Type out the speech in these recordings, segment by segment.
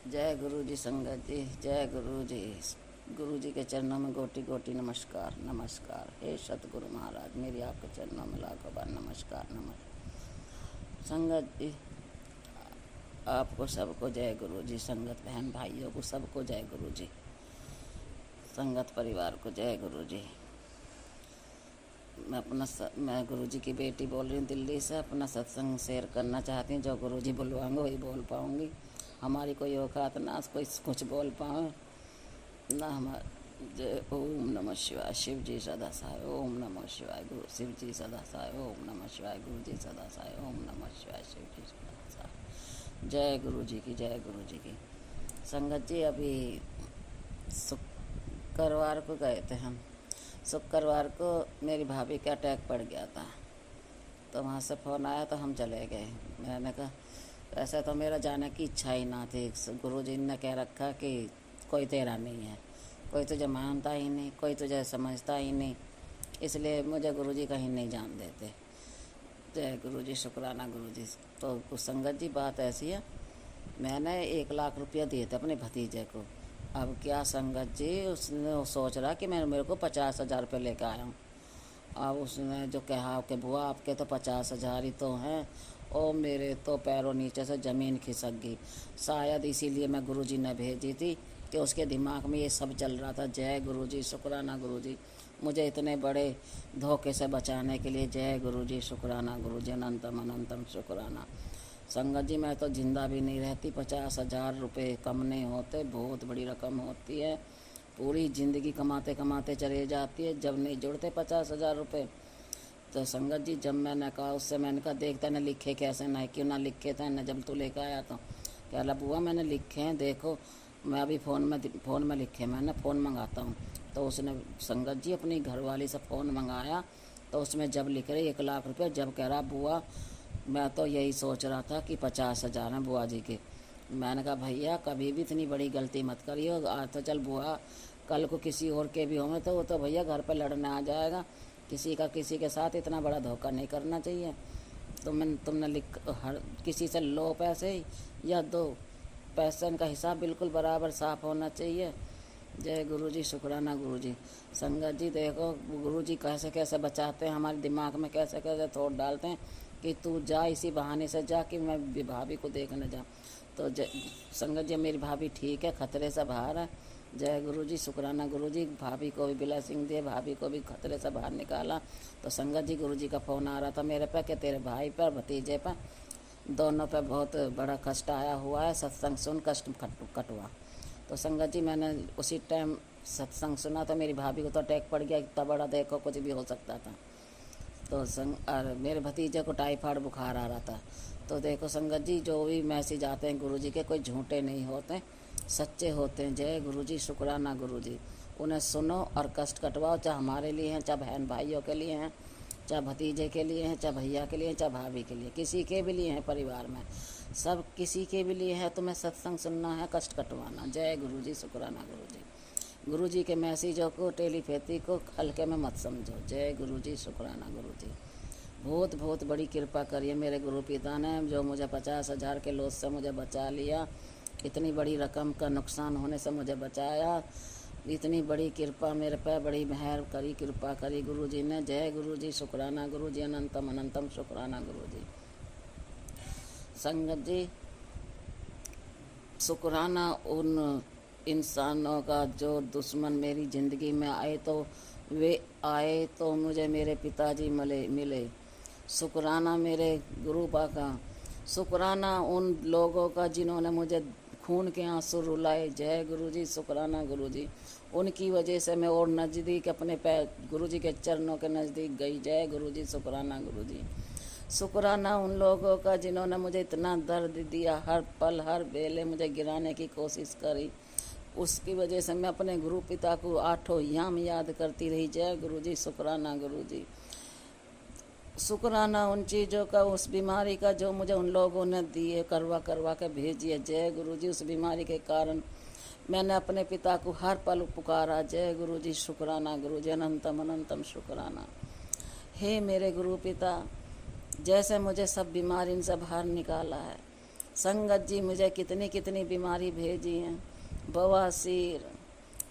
जय गुरु जी संगत जी, जय गुरु जी। गुरु जी के चरणों में गोटी गोटी नमस्कार नमस्कार। हे सतगुरु महाराज, मेरी आपके चरणों में लाखों बार नमस्कार नमस्कार। संगत जी, आपको सबको जय गुरु जी। संगत बहन भाइयों को सबको जय गुरु जी। संगत परिवार को जय गुरु जी। मैं गुरु जी की बेटी बोल रही हूँ दिल्ली से। अपना सत्संग शेयर करना चाहती हूँ। जो गुरु जी बुलवाएंगे वही बोल पाऊँगी। हमारी कोई औकात ना कोई कुछ बोल पाए ना। हमारे जय ओम नमः शिवाय। शिव जी सदा सहाय। ओम नमः शिवाय। गुरु शिव जी सदा सहाय। ओम नमः शिवाय। गुरु जी सदा सहाय। ओम नमः शिवाय। शिव जी सदा सहाय। जय गुरु जी की, जय गुरु जी की। संगत जी, अभी शुक्रवार को गए थे हम। शुक्रवार को मेरी भाभी का अटैक पड़ गया था, तो वहाँ से फ़ोन आया तो हम चले गए। मैंने कहा ऐसा तो मेरा जाने की इच्छा ही ना थी। गुरु जी ने कह रखा कि कोई तेरा नहीं है, कोई तुझे मानता ही नहीं, कोई तुझे समझता ही नहीं, इसलिए मुझे गुरु जी कहीं नहीं जान देते। जय गुरु जी, शुक्राना गुरु जी। तो संगत जी, बात ऐसी है, मैंने 1 लाख रुपया दिए थे अपने भतीजे को। अब क्या संगत जी, उसने सोच रहा कि मैं मेरे को 50,000 रुपये लेकर आया हूँ। अब उसने जो कहा कि बुआ आपके तो 50,000 ही तो हैं, और मेरे तो पैरों नीचे से ज़मीन खिसक गई। शायद इसीलिए मैं गुरुजी ने भेजी थी कि उसके दिमाग में ये सब चल रहा था। जय गुरुजी, शुक्राना गुरुजी, मुझे इतने बड़े धोखे से बचाने के लिए। जय गुरुजी, शुक्राना गुरुजी, अनंतम अनंतम शुक्राना। संगत जी, मैं तो जिंदा भी नहीं रहती। 50,000 रुपये कम नहीं होते, बहुत बड़ी रकम होती है। पूरी ज़िंदगी कमाते कमाते चले जाती है, जब नहीं जुड़ते 50,000 रुपये। तो संगत जी, जब मैंने कहा उससे, मैंने कहा देखता ना लिखे कैसे ना, क्यों ना लिखे थे ना जब तू लेकर आया तो। कह रहा बुआ मैंने लिखे हैं, देखो मैं अभी फ़ोन में लिखे, मैंने फ़ोन मंगाता हूँ। तो उसने संगत जी अपनी घरवाली से फ़ोन मंगाया, तो उसमें जब लिख रहे 1 लाख रुपये, जब कह रहा बुआ मैं तो यही सोच रहा था कि 50,000 हैं बुआ जी के। मैंने कहा भैया कभी भी इतनी बड़ी गलती मत करियो। आज तो चल बुआ, कल को किसी और के भी होंगे तो वो तो भैया घर पे लड़ने आ जाएगा। किसी के साथ इतना बड़ा धोखा नहीं करना चाहिए। तुमने हर किसी से लो पैसे या दो, पैसे का हिसाब बिल्कुल बराबर साफ होना चाहिए। जय गुरु जी, शुक्राना गुरु जी। संगत जी देखो गुरु जी कैसे कैसे बचाते हैं, हमारे दिमाग में कैसे कैसे थोड़ डालते हैं कि तू जा, इसी बहाने से जा कि मैं भाभी को देखने जाऊँ। तो संगत जी, मेरी भाभी ठीक है, खतरे से बाहर है। जय गुरु जी, शुक्राना गुरु जी। भाभी को भी ब्लेसिंग दिए, भाभी को भी खतरे से बाहर निकाला। तो संगत जी, गुरु जी का फ़ोन आ रहा था मेरे पे कि तेरे भाई पर भतीजे पर दोनों पे बहुत बड़ा कष्ट आया हुआ है, सत्संग सुन कष्ट कटवा। तो संगत जी, मैंने उसी टाइम सत्संग सुना तो मेरी भाभी को तो अटैक पड़ गया। इतना बड़ा देखो कुछ भी हो सकता था। तो मेरे भतीजे को टाइफाइड बुखार आ रहा था। तो देखो संगत जी, जो भी मैसेज आते हैं गुरु जी के, कोई झूठे नहीं होते, सच्चे होते हैं। जय गुरु जी, शुक्राना गुरु जी। उन्हें सुनो और कष्ट कटवाओ, चाहे हमारे लिए हैं, चाहे बहन भाइयों के लिए हैं, चाहे भतीजे के लिए हैं, चाहे भैया के लिए, चाहे भाभी के लिए, किसी के भी लिए हैं परिवार में, सब किसी के भी लिए है। तुम्हें सत्संग सुनना है, कष्ट कटवाना। जय गुरु जी, शुक्राना गुरु जी। गुरु जी के मैसेजों को, टेलीपैथी को हल्के में मत समझो। जय गुरु जी, शुक्राना गुरु जी। बहुत बहुत बड़ी कृपा करिए मेरे गुरु पिता ने, जो मुझे 50,000 के लॉस से मुझे बचा लिया, इतनी बड़ी रकम का नुकसान होने से मुझे बचाया। इतनी बड़ी कृपा मेरे पे, बड़ी मेहर करी, कृपा करी गुरु जी ने। जय गुरु जी, शुक्राना गुरु जी, अनंतम अनंतम शुक्राना गुरु जी। संगत जी, शुक्राना उन इंसानों का जो दुश्मन मेरी ज़िंदगी में आए, तो वे आए तो मुझे मेरे पिताजी मिले। शुक्राना मेरे गुरु बा का। शुक्राना उन लोगों का जिन्होंने मुझे खून के आंसू रुलाए। जय गुरु जी, शुक्राना गुरु जी। उनकी वजह से मैं और नज़दीक अपने पैर गुरु जी के चरणों के नज़दीक गई। जय गुरु जी, शुक्राना गुरु जी। शुक्राना उन लोगों का जिन्होंने मुझे इतना दर्द दिया, हर पल हर बेले मुझे गिराने की कोशिश करी। उसकी वजह से मैं अपने गुरु पिता को 8 याम याद करती रही। जय गुरु जी, शुक्राना गुरु जी। शुक्राना उन चीज़ों का, उस बीमारी का जो मुझे उन लोगों ने दिए, करवा करवा के भेजी है। जय गुरु जी, उस बीमारी के कारण मैंने अपने पिता को हर पल पुकारा। जय गुरु जी, शुक्राना गुरु जी, अनंतम अनंतम शुक्राना। हे मेरे गुरु पिता, जैसे मुझे सब बीमारी से बाहर निकाला है, संगत जी मुझे कितनी कितनी बीमारी भेजी हैं, बवासीर,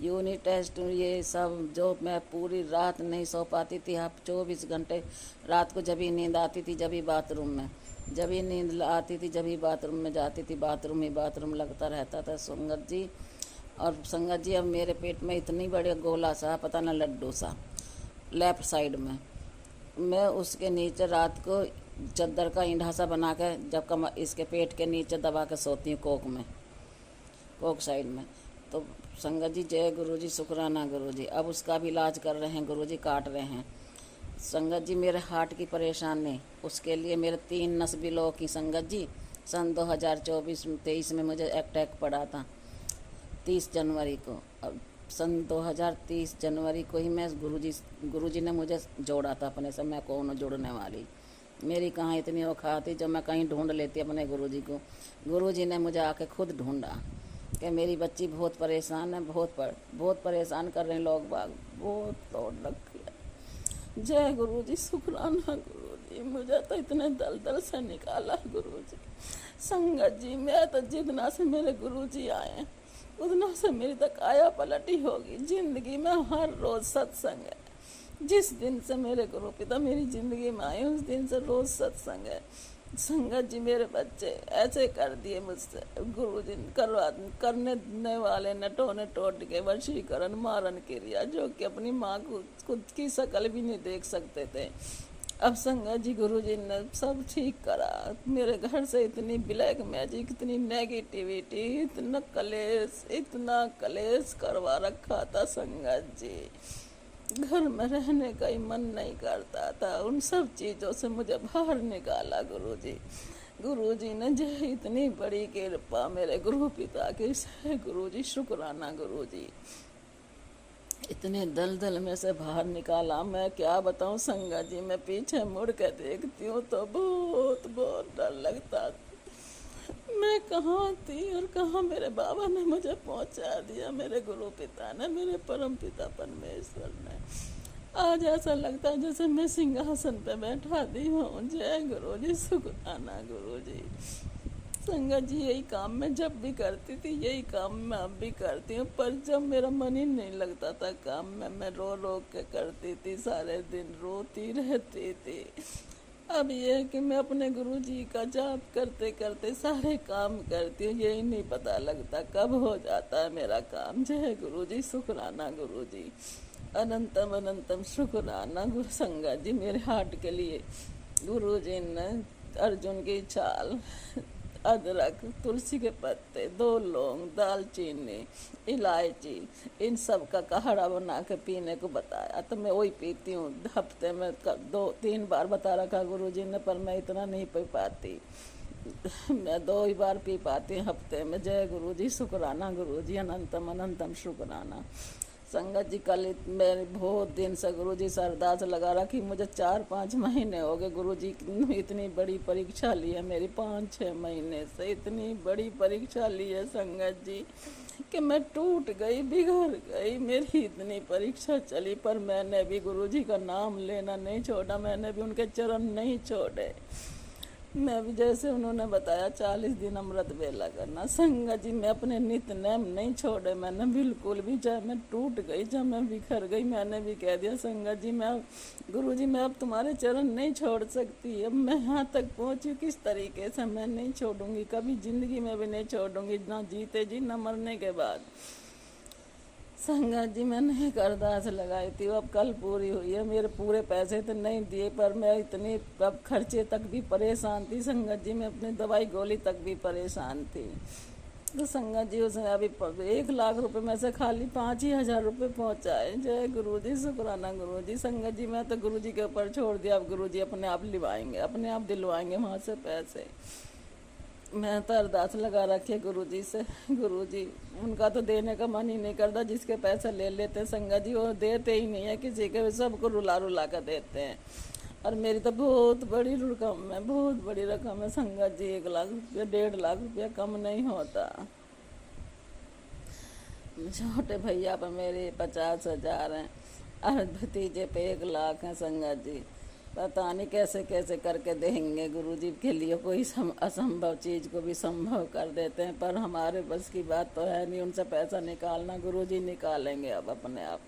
यूनिट टेस्ट, ये सब जो मैं पूरी रात नहीं सो पाती थी। आप 24 घंटे रात को जब भी नींद आती थी, जब भी बाथरूम में, जब भी नींद आती थी, जब भी बाथरूम में जाती थी, बाथरूम ही बाथरूम लगता रहता था संगत जी। और संगत जी अब मेरे पेट में इतनी बड़े गोला सा, पता ना लड्डू सा, लेफ्ट साइड में, मैं उसके नीचे रात को चद्दर का ईंढा सा बना के जब इसके पेट के नीचे दबा के सोती हूँ, कोक में, कोक साइड में। तो संगत जी जय गुरु जी, शुक्राना गुरु जी। अब उसका भी इलाज कर रहे हैं गुरु जी, काट रहे हैं। संगत जी मेरे हार्ट की परेशानी, उसके लिए मेरे 3 नस ब्लॉक की संगत जी। सन 2024-23 में मुझे अटैक पड़ा था 30 जनवरी को। अब सन 2030 जनवरी को ही मैं गुरु जी ने मुझे जोड़ा था अपने से। मैं कौन जुड़ने वाली, मेरी कहाँ इतनी औकात थी जो मैं कहीं ढूंढ लेती अपने गुरु जी को। गुरु जी ने मुझे आके खुद ढूंढा कि मेरी बच्ची बहुत परेशान है, बहुत परेशान कर रहे हैं लोग बाग, बहुत तोड़ रखी है। जय गुरु जी, शुक्राना गुरु जी, मुझे तो इतने दलदल से निकाला गुरु जी। संगत जी मैं तो जितना से मेरे गुरु जी आए उतना से मेरी तो काया पलटी होगी। जिंदगी में हर रोज सत्संग है। जिस दिन से मेरे गुरु पिता मेरी ज़िंदगी में आए उस दिन से रोज़ सत्संग है। संगत जी मेरे बच्चे ऐसे कर दिए मुझसे गुरु जी करने वाले नटों ने टोट के वशीकरण मारन क्रिया, जो कि अपनी माँ को खुद की शक्ल भी नहीं देख सकते थे। अब संगत जी गुरु जी ने सब ठीक करा। मेरे घर से इतनी ब्लैक मैजिक, इतनी नेगेटिविटी, इतना कलेश करवा रखा था संगत जी, घर में रहने का ही मन नहीं करता था। उन सब चीज़ों से मुझे बाहर निकाला गुरु जी। गुरु जी ने जो इतनी बड़ी कृपा मेरे गुरु पिता की से गुरु जी, शुक्राना गुरु जी। इतने दलदल में से बाहर निकाला, मैं क्या बताऊं संगत जी। मैं पीछे मुड़ के देखती हूँ तो बहुत बहुत डर लगता। मैं कहाँ थी और कहाँ मेरे बाबा ने मुझे पहुँचा दिया, मेरे गुरु पिता ने, मेरे परम पिता परमेश्वर ने। आज ऐसा लगता है जैसे मैं सिंहासन पे बैठा दी हूँ। जय गुरु जी, शुक्राना गुरु जी। संगत जी यही काम मैं जब भी करती थी, यही काम मैं अब भी करती हूँ। पर जब मेरा मन ही नहीं लगता था काम में, मैं रो रो के करती थी, सारे दिन रोती रहती थी। अब ये है कि मैं अपने गुरु जी का जाप करते करते सारे काम करती हूँ, यही नहीं पता लगता कब हो जाता है मेरा काम। जय गुरु जी, शुक्राना गुरु जी, अनंतम अनंतम शुक्राना गुरु। संगत जी मेरे हार्ट के लिए गुरु जी ने अर्जुन की छाल, अदरक, तुलसी के पत्ते, 2 लौंग, दालचीनी, इलायची, इन सब का काढ़ा बना के पीने को बताया। तो मैं वही पीती हूँ हफ्ते में 2-3 बार बता रखा गुरु जी ने, पर मैं इतना नहीं पी पाती। मैं 2 ही बार पी पाती हूँ हफ्ते में। जय गुरु जी, शुक्राना गुरु जी, अनंतम अनंतम शुक्राना। संगत जी कल मेरे बहुत दिन से गुरु जी से अरदास लगा रखी। मुझे 4-5 महीने हो गए गुरु जी इतनी बड़ी परीक्षा ली है मेरी, 5-6 महीने से इतनी बड़ी परीक्षा ली है संगत जी कि मैं टूट गई, बिगड़ गई। मेरी इतनी परीक्षा चली, पर मैंने भी गुरु जी का नाम लेना नहीं छोड़ा, मैंने भी उनके चरण नहीं छोड़े। मैं भी जैसे उन्होंने बताया 40 दिन अमृत वेला करना। संगत जी मैं अपने नित्य नेम नहीं छोड़े, मैंने बिल्कुल भी। चाहे मैं टूट गई, चाहे मैं बिखर गई, मैंने भी कह दिया संगत जी मैं गुरु जी मैं अब तुम्हारे चरण नहीं छोड़ सकती। अब मैं यहाँ तक पहुँची किस तरीके से मैं नहीं छोड़ूंगी, कभी जिंदगी में भी नहीं छोड़ूंगी, ना जीते जी ना मरने के बाद। संगत जी मैंने एक अरदास लगाई थी, अब कल पूरी हुई है। मेरे पूरे पैसे तो नहीं दिए, पर मैं इतनी अब खर्चे तक भी परेशान थी संगत जी, मैं अपनी दवाई गोली तक भी परेशान थी। तो संगत जी उसने अभी 1 लाख रुपए में से खाली 5 ही हजार रुपये पहुँचाए। जय गुरु जी, शुक्राना गुरु जी। संगत जी मैं तो गुरु जी के ऊपर छोड़ दिया, अब गुरु जी अपने आप लिवाएंगे, अपने आप दिलवाएंगे वहाँ से पैसे। मैं तो अरदास लगा रखी गुरु जी से। गुरु जी उनका तो देने का मन ही नहीं करता, जिसके पैसे ले लेते संगत जी वो देते ही नहीं है किसी के, सबको रुला रुला कर देते हैं। और मेरी तो बहुत बड़ी रकम है, बहुत बड़ी रकम है संगत जी, 1 लाख रुपया 1.5 लाख रुपया कम नहीं होता। छोटे भैया पर मेरे 50,000 हैं और भतीजे पे 1 लाख हैं संगत जी। पता नहीं कैसे कैसे करके देंगे। गुरुजी के लिए कोई असंभव चीज़ को भी संभव कर देते हैं, पर हमारे बस की बात तो है नहीं उनसे पैसा निकालना। गुरुजी निकालेंगे अब अपने आप।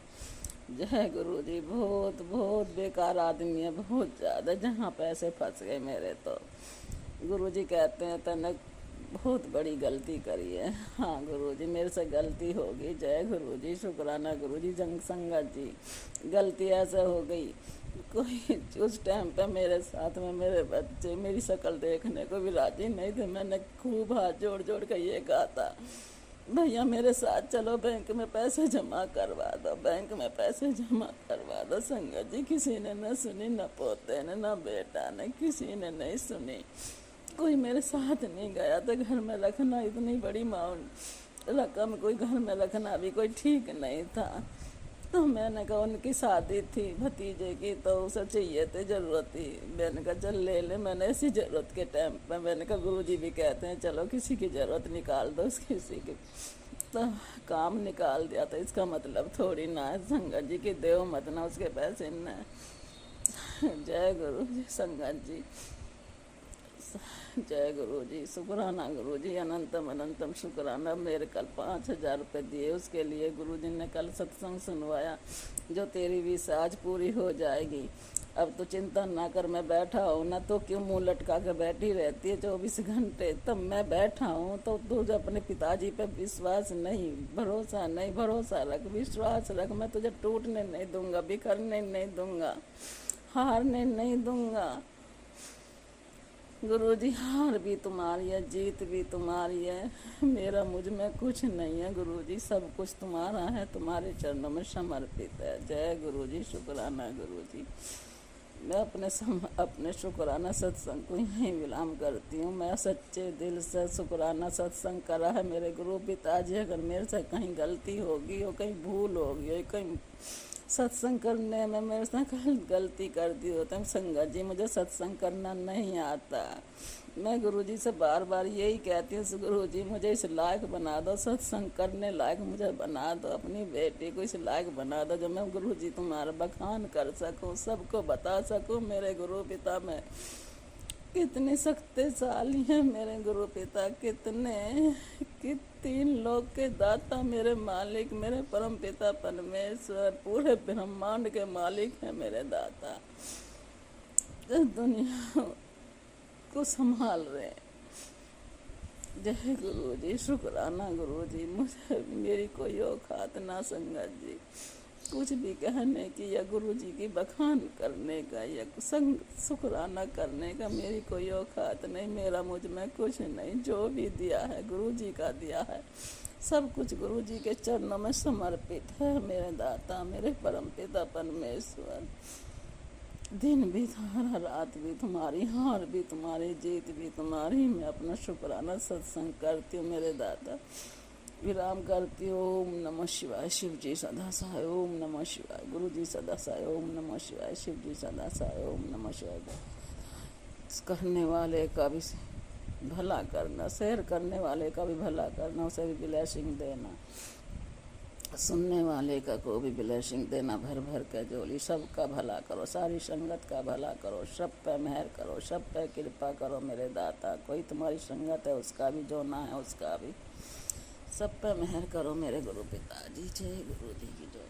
जय गुरुजी। बहुत बहुत बेकार आदमी है, बहुत ज़्यादा। जहाँ पैसे फंस गए मेरे, तो गुरुजी कहते हैं तने बहुत बड़ी गलती करी है। हाँ गुरुजी, मेरे से गलती होगी। जय गुरुजी, शुक्राना गुरुजी। जंग संगत जी, गलती ऐसे हो गई, कोई उस टाइम पे मेरे साथ में मेरे बच्चे मेरी शक्ल देखने को भी राजी नहीं थे। मैंने खूब हाथ जोड़ जोड़ कर ये कहा था, भैया मेरे साथ चलो, बैंक में पैसे जमा करवा दो, बैंक में पैसे जमा करवा दो। संगत जी, किसी ने न सुनी, न पोते ने, न बेटा ने, किसी ने नहीं सुनी। कोई मेरे साथ नहीं गया। तो घर में रखना इतनी बड़ी रकम कोई घर में रखना भी कोई ठीक नहीं था। तो मैंने कहा, उनकी शादी थी भतीजे की, तो उसे चाहिए थे, ज़रूरत थी। मैंने कहा चल ले ले। मैंने ऐसी ज़रूरत के टाइम पर मैंने कहा गुरुजी भी कहते हैं चलो किसी की ज़रूरत निकाल दो, किसी की तो काम निकाल दिया। तो इसका मतलब थोड़ी ना है संगत जी की देव मत ना उसके पैसे न। जय गुरु जी। संगत जी, जय गुरु जी। शुक्राना गुरु जी, अनंतम अनंतम शुक्राना। मेरे कल 5,000 रुपये दिए, उसके लिए गुरु जी ने कल सत्संग सुनवाया। जो तेरी विश आज पूरी हो जाएगी। अब तो चिंता ना कर, मैं बैठा हूँ ना, तो क्यों मुंह लटका के बैठी रहती है 24 घंटे। तब मैं बैठा हूँ तो तुझे अपने पिताजी पे विश्वास नहीं, भरोसा नहीं। भरोसा रख, विश्वास रख। मैं तुझे टूटने नहीं दूंगा, बिखरने नहीं दूंगा, हारने नहीं दूंगा। गुरुजी, हार भी तुम्हारी है, जीत भी तुम्हारी है। मेरा मुझ में कुछ नहीं है गुरुजी, सब कुछ तुम्हारा है, तुम्हारे चरणों में समर्पित है। जय गुरुजी, शुक्राना गुरुजी। मैं अपने शुक्राना सत्संग को यहीं विराम करती हूँ। मैं सच्चे दिल से शुक्राना सत्संग करा है मेरे गुरु पिताजी। अगर मेरे से कहीं गलती होगी हो, कहीं भूल होगी हो, कहीं सत्संग करने में मेरे से गलती कर दी होती है, संगत जी मुझे सत्संग करना नहीं आता। मैं गुरुजी से बार बार यही कहती हूँ, गुरुजी मुझे इस लायक बना दो, सत्संग करने लायक मुझे बना दो। अपनी बेटी को इस लायक बना दो जो मैं गुरुजी तुम्हारा बखान कर सकूँ, सबको बता सकूँ मेरे गुरु पिता में कितने शक्तिशाली हैं मेरे गुरु पिता। तीन लोक के दाता मेरे मालिक, मेरे परम पिता परमेश्वर, पूरे ब्रह्मांड के मालिक हैं मेरे दाता। इस दुनिया को संभाल रहे। जय गुरु जी, शुक्राना गुरु जी। मुझे मेरी कोई औकात ना संगत जी कुछ भी कहने की या गुरु जी की बखान करने का या शुक्राना करने का मेरी कोई औकात नहीं। मेरा मुझ में कुछ नहीं, जो भी दिया है गुरु जी का दिया है। सब कुछ गुरु जी के चरणों में समर्पित है मेरे दाता, मेरे परम पिता परमेश्वर। दिन भी तुम्हारा, रात भी तुम्हारी, हार भी तुम्हारी, जीत भी तुम्हारी। मैं अपना शुक्राना सत्संग करती हूँ मेरे दाता। विराम करती हूँ। ओम नमः शिवाय। शिव जी सदा सहाय। ओम नमः शिवाय। गुरु जी सदा सहाय। ओम नमः शिवाय। शिव जी सदा सहाय। ओम नमः शिवाय। करने वाले का भी भला करना, शेयर करने वाले का भी भला करना, उसे भी ब्लेसिंग देना, सुनने वाले का को भी ब्लेसिंग देना, भर भर के जोली। सबका भला करो, सारी संगत का भला करो, सब पे मेहर करो, सब पे कृपा करो मेरे दाता। कोई तुम्हारी संगत है उसका भी, जो ना है उसका भी, सब पे मेहर करो मेरे गुरु पिताजी। जय गुरु जी की जय।